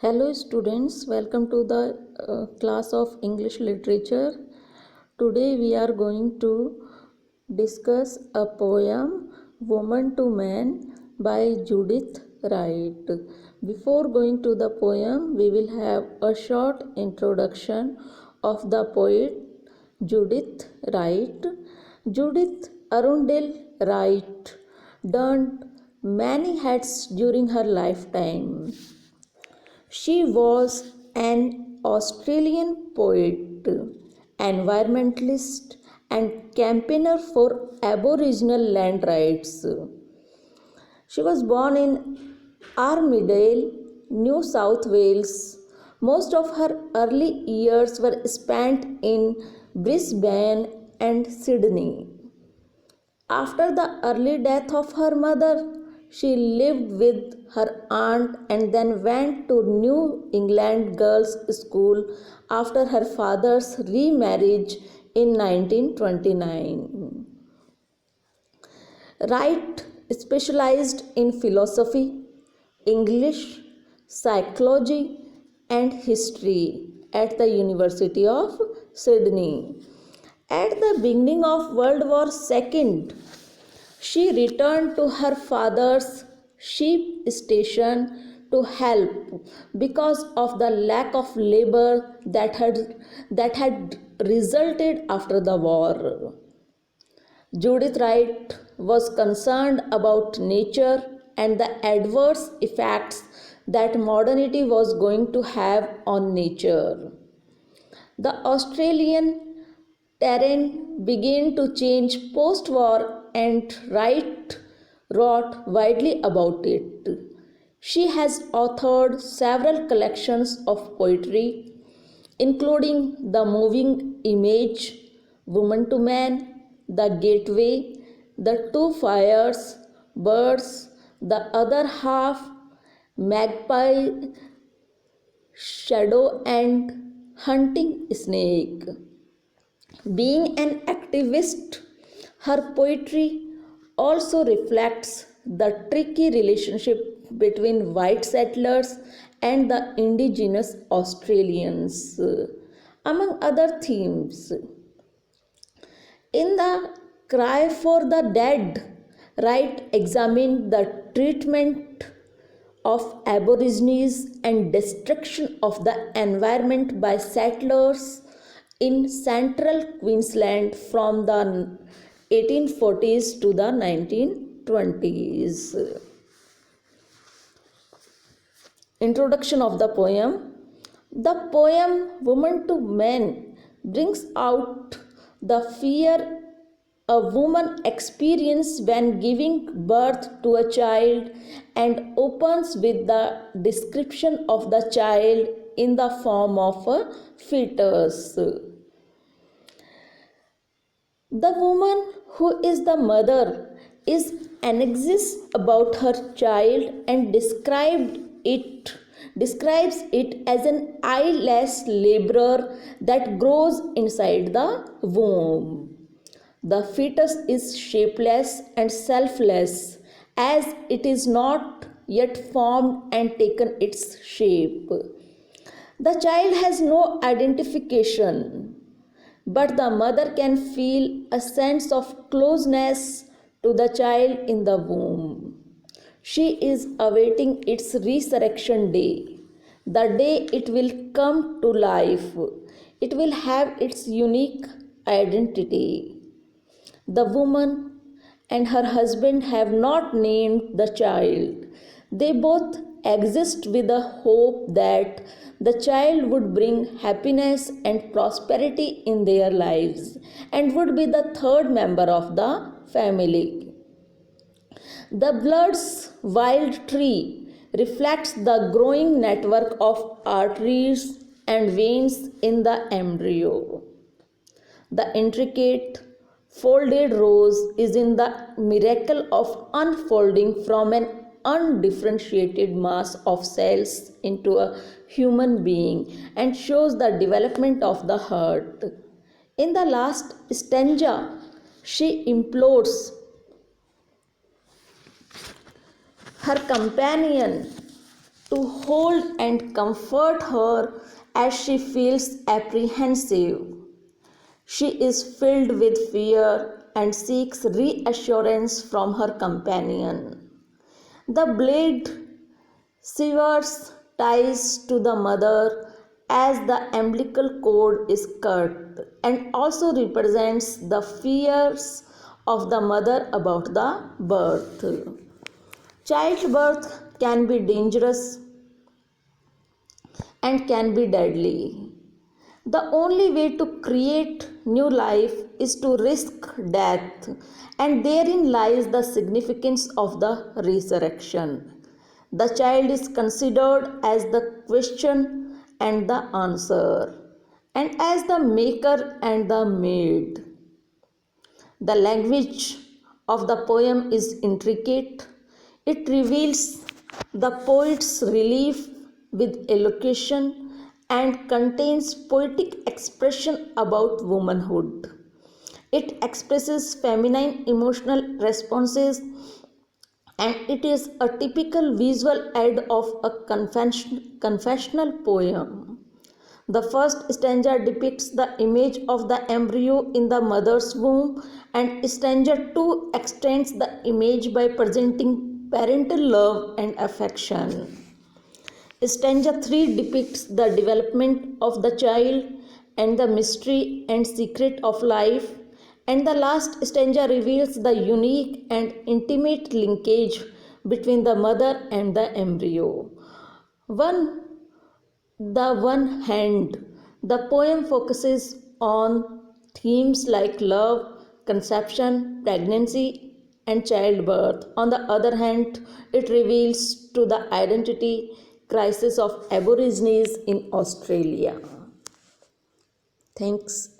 Hello students, welcome to the class of English literature. Today we are going to discuss a poem Woman to Man by Judith Wright. Before going to the poem, we will have a short introduction of the poet Judith Wright. Judith Arundel Wright donned many hats during her lifetime. She was an Australian poet, environmentalist, and campaigner for Aboriginal land rights. She was born in Armidale, New South Wales. Most of her early years were spent in Brisbane and Sydney. After the early death of her mother, she lived with her aunt and then went to New England Girls' School after her father's remarriage in 1929. Wright specialized in philosophy, English, psychology, and history at the University of Sydney. At the beginning of World War II, she returned to her father's sheep station to help because of the lack of labor that had resulted after the war. Judith Wright was concerned about nature and the adverse effects that modernity was going to have on nature. The Australian terrain began to change post-war and Wright wrote widely about it. She has authored several collections of poetry, including The Moving Image, Woman to Man, The Gateway, The Two Fires, Birds, The Other Half, Magpie, Shadow, and Hunting Snake. Being an activist, her poetry also reflects the tricky relationship between white settlers and the indigenous Australians, among other themes. In The Cry for the Dead, Wright examined the treatment of Aborigines and destruction of the environment by settlers in central Queensland from the 1840s to the 1920s. Introduction of the poem. The poem Woman to Man brings out the fear a woman experiences when giving birth to a child and opens with the description of the child in the form of a fetus. The woman who is the mother is anxious about her child and describes it as an eyeless laborer that grows inside the womb. The fetus is shapeless and selfless as it is not yet formed and taken its shape. The child has no identification, but the mother can feel a sense of closeness to the child in the womb. She is awaiting its resurrection day, the day it will come to life. It will have its unique identity. The woman and her husband have not named the child. They both exist with the hope that the child would bring happiness and prosperity in their lives and would be the third member of the family. The blood's wild tree reflects the growing network of arteries and veins in the embryo. The intricate folded rose is in the miracle of unfolding from an undifferentiated mass of cells into a human being and shows the development of the heart. In the last stanza, she implores her companion to hold and comfort her as she feels apprehensive. She is filled with fear and seeks reassurance from her companion. The blade severs ties to the mother as the umbilical cord is cut and also represents the fears of the mother about the birth. Childbirth can be dangerous and can be deadly. The only way to create new life is to risk death, and therein lies the significance of the resurrection. The child is considered as the question and the answer, and as the maker and the made. The language of the poem is intricate. It reveals the poet's relief with elocution and contains poetic expression about womanhood. It expresses feminine emotional responses, and it is a typical visual aid of a confessional poem. The first stanza depicts the image of the embryo in the mother's womb, and stanza 2 extends the image by presenting parental love and affection. Stanza 3 depicts the development of the child and the mystery and secret of life, and the last stanza reveals the unique and intimate linkage between the mother and the embryo. One one hand, the poem focuses on themes like love, conception, pregnancy, and childbirth. On the other hand, it reveals to the identity crisis of Aborigines in Australia. Thanks.